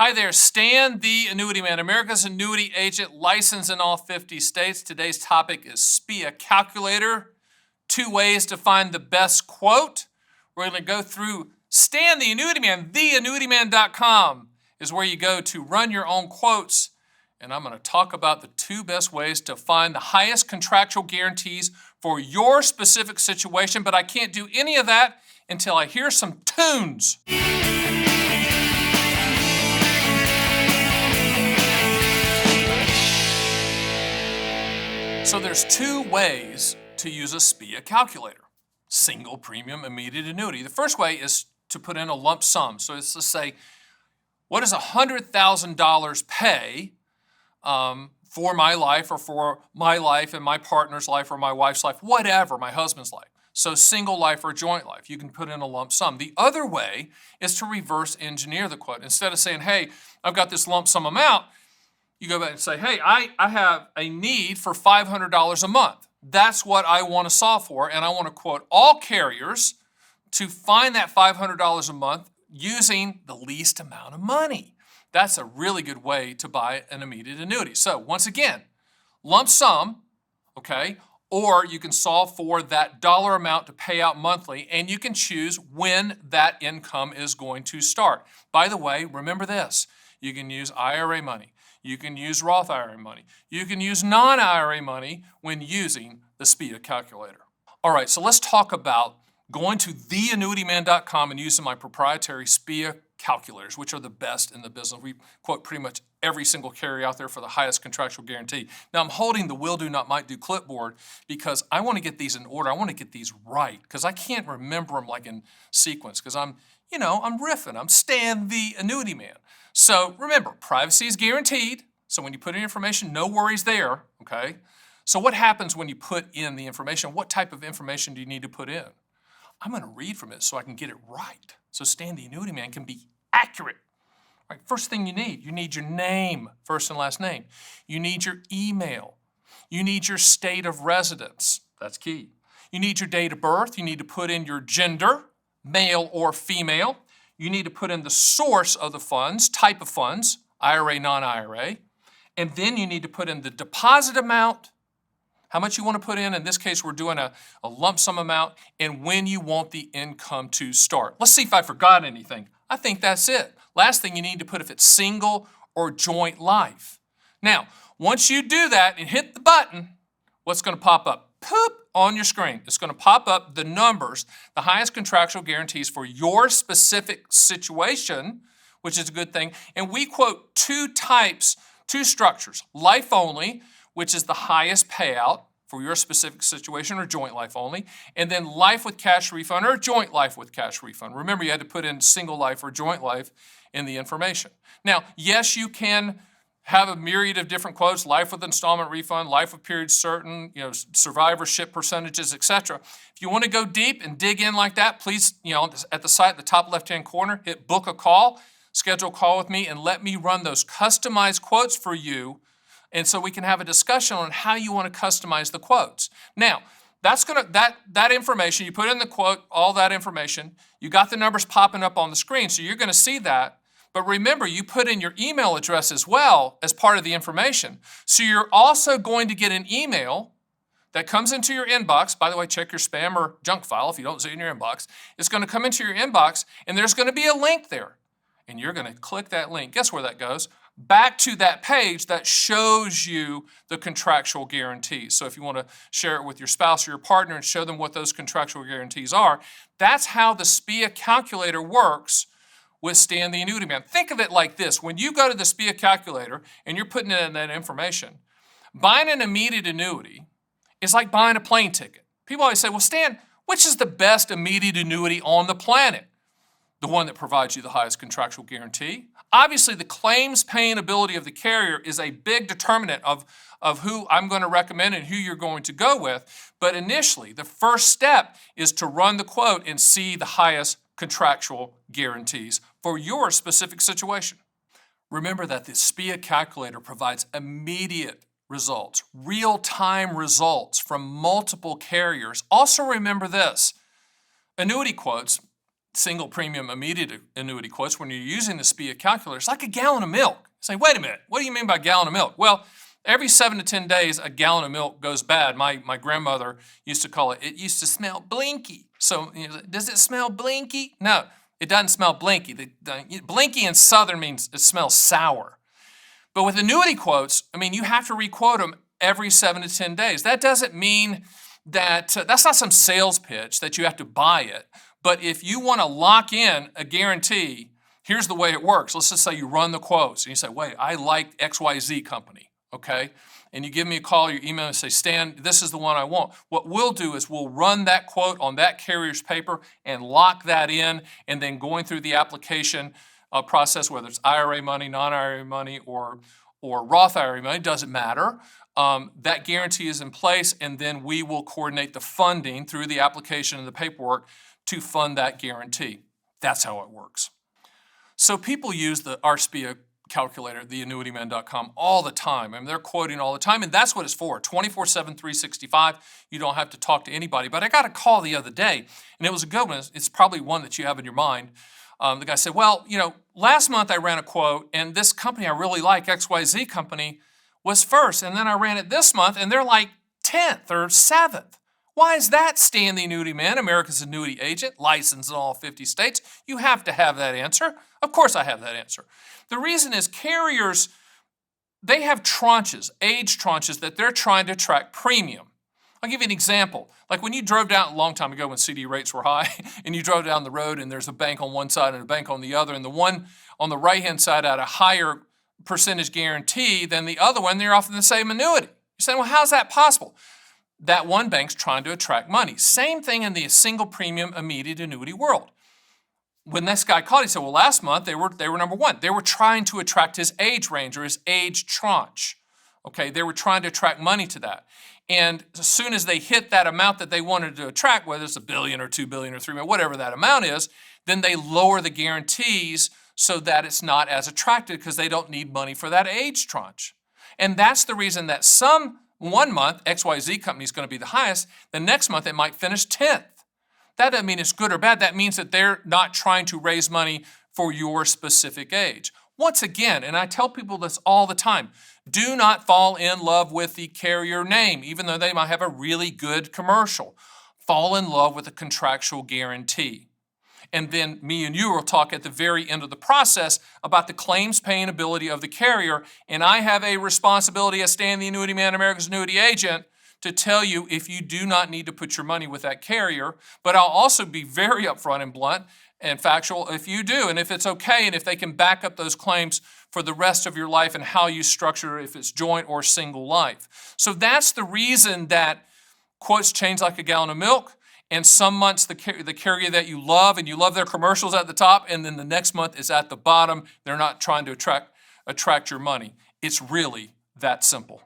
Hi there, Stan, the Annuity Man, America's annuity agent, licensed in all 50 states. Today's topic is SPIA Calculator, 2 ways to find the best quote. We're going to go through Stan, the Annuity Man, theannuityman.com is where you go to run your own quotes. And I'm going to talk about the 2 best ways to find the highest contractual guarantees for your specific situation, but I can't do any of that until I hear some tunes. So there's 2 ways to use a SPIA calculator. Single premium immediate annuity. The first way is to put in a lump sum. So it's to say, what does $100,000 pay for my life or for my life and my partner's life or my wife's life, whatever, my husband's life. So single life or joint life, you can put in a lump sum. The other way is to reverse engineer the quote. Instead of saying, hey, I've got this lump sum amount, you go back and say, hey, I have a need for $500 a month. That's what I want to solve for, and I want to quote all carriers to find that $500 a month using the least amount of money. That's a really good way to buy an immediate annuity. So once again, lump sum, okay, or you can solve for that dollar amount to pay out monthly, and you can choose when that income is going to start. By the way, remember this, you can use IRA money. You can use Roth IRA money. You can use non-IRA money when using the SPIA calculator. All right, so let's talk about going to theannuityman.com and using my proprietary SPIA calculators, which are the best in the business. We quote pretty much every single carrier out there for the highest contractual guarantee. Now, I'm holding the will do, not might do clipboard because I want to get these in order. I want to get these right because I can't remember them like in sequence because I'm riffing. I'm Stan, the Annuity Man. So remember, privacy is guaranteed. So when you put in information, no worries there, okay? So what happens when you put in the information? What type of information do you need to put in? I'm going to read from it so I can get it right. So Stan, the Annuity Man, can be accurate. All right, first thing you need your name, first and last name. You need your email. You need your state of residence. That's key. You need your date of birth. You need to put in your gender, male or female. You need to put in the source of the funds, type of funds, IRA, non-IRA. And then you need to put in the deposit amount, how much you want to put in. In this case, we're doing a lump sum amount, and when you want the income to start. Let's see if I forgot anything. I think that's it. Last thing you need to put if it's single or joint life. Now, once you do that and hit the button, what's going to pop up? Poop! On your screen. It's going to pop up the numbers, the highest contractual guarantees for your specific situation, which is a good thing. And we quote 2 structures. Life only, which is the highest payout for your specific situation, or joint life only, and then life with cash refund or joint life with cash refund. Remember, you had to put in single life or joint life in the information. Now, yes, you can have a myriad of different quotes, life with installment refund, life with period certain, survivorship percentages, etc. If you want to go deep and dig in like that, please, at the site, the top left-hand corner, hit book a call, schedule a call with me, and let me run those customized quotes for you, and so we can have a discussion on how you want to customize the quotes. Now, that information, you put in the quote, all that information, you got the numbers popping up on the screen, so you're going to see that. But remember, you put in your email address as well as part of the information. So you're also going to get an email that comes into your inbox. By the way, check your spam or junk file if you don't see it in your inbox. It's going to come into your inbox, and there's going to be a link there. And you're going to click that link. Guess where that goes? Back to that page that shows you the contractual guarantees. So if you want to share it with your spouse or your partner and show them what those contractual guarantees are, that's how the SPIA calculator works with Stan the Annuity Man. Think of it like this. When you go to the SPIA calculator and you're putting in that information, buying an immediate annuity is like buying a plane ticket. People always say, well, Stan, which is the best immediate annuity on the planet? The one that provides you the highest contractual guarantee. Obviously, the claims paying ability of the carrier is a big determinant of who I'm going to recommend and who you're going to go with. But initially, the first step is to run the quote and see the highest contractual guarantees for your specific situation. Remember that the SPIA calculator provides immediate results, real-time results from multiple carriers. Also remember this, annuity quotes, single premium immediate annuity quotes, when you're using the SPIA calculator, it's like a gallon of milk. You say, wait a minute, what do you mean by gallon of milk? Well, every 7 to 10 days, a gallon of milk goes bad. My grandmother used to call it used to smell blinky. So, does it smell blinky? No, it doesn't smell blinky. Blinky in Southern means it smells sour. But with annuity quotes, I mean, you have to requote them every 7 to 10 days. That doesn't mean that, that's not some sales pitch that you have to buy it. But if you want to lock in a guarantee, here's the way it works. Let's just say you run the quotes and you say, wait, I like XYZ company, okay? And you give me a call, or you email and say, Stan, this is the one I want. What we'll do is we'll run that quote on that carrier's paper and lock that in, and then going through the application process, whether it's IRA money, non-IRA money, or Roth IRA money, doesn't matter. That guarantee is in place, and then we will coordinate the funding through the application and the paperwork to fund that guarantee. That's how it works. So people use our SPIA calculator, theannuityman.com, all the time. I mean, they're quoting all the time, and that's what it's for, 24/7, 365. You don't have to talk to anybody. But I got a call the other day, and it was a good one. It's probably one that you have in your mind. The guy said, well, last month I ran a quote, and this company I really like, XYZ company, was first, and then I ran it this month, and they're like 10th or 7th. Why is that, Stan the Annuity Man, America's annuity agent, licensed in all 50 states? You have to have that answer. Of course I have that answer. The reason is carriers, they have tranches, age tranches, that they're trying to track premium. I'll give you an example. Like when you drove down a long time ago when CD rates were high, and you drove down the road and there's a bank on one side and a bank on the other, and the one on the right-hand side had a higher percentage guarantee than the other one, they're offering the same annuity. You're saying, well, how's that possible? That one bank's trying to attract money. Same thing in the single premium immediate annuity world. When this guy called, he said, well, last month they were number one. They were trying to attract his age range or his age tranche. Okay, they were trying to attract money to that. And as soon as they hit that amount that they wanted to attract, whether it's $1 billion or $2 billion or $3 billion, whatever that amount is, then they lower the guarantees so that it's not as attractive because they don't need money for that age tranche. And that's the reason that one month, XYZ company is going to be the highest. The next month, it might finish 10th. That doesn't mean it's good or bad. That means that they're not trying to raise money for your specific age. Once again, and I tell people this all the time, do not fall in love with the carrier name, even though they might have a really good commercial. Fall in love with a contractual guarantee. And then me and you will talk at the very end of the process about the claims paying ability of the carrier. And I have a responsibility as Stan the Annuity Man, America's annuity agent, to tell you if you do not need to put your money with that carrier. But I'll also be very upfront and blunt and factual if you do, and if it's okay, and if they can back up those claims for the rest of your life and how you structure it, if it's joint or single life. So that's the reason that quotes change like a gallon of milk. And some months the carrier that you love, and you love their commercials at the top, and then the next month is at the bottom. They're not trying to attract your money. It's really that simple.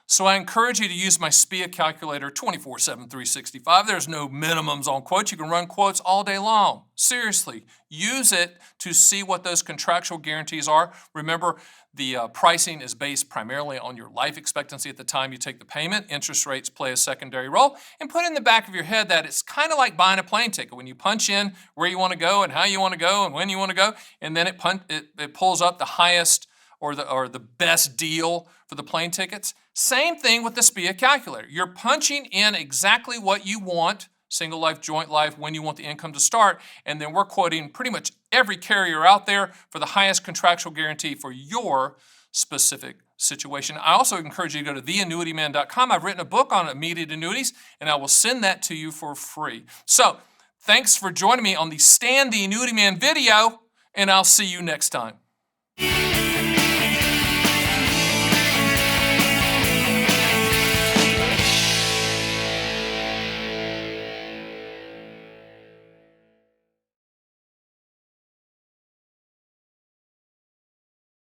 So I encourage you to use my SPIA calculator 24/7, 365. There's no minimums on quotes. You can run quotes all day long. Seriously, use it to see what those contractual guarantees are. Remember, the pricing is based primarily on your life expectancy at the time you take the payment. Interest rates play a secondary role. And put in the back of your head that it's kind of like buying a plane ticket. When you punch in where you want to go and how you want to go and when you want to go, and then it pulls up the highest or the best deal for the plane tickets. Same thing with the SPIA calculator. You're punching in exactly what you want, single life, joint life, when you want the income to start, and then we're quoting pretty much every carrier out there for the highest contractual guarantee for your specific situation. I also encourage you to go to theannuityman.com. I've written a book on immediate annuities, and I will send that to you for free. So thanks for joining me on the Stan the Annuity Man video, and I'll see you next time.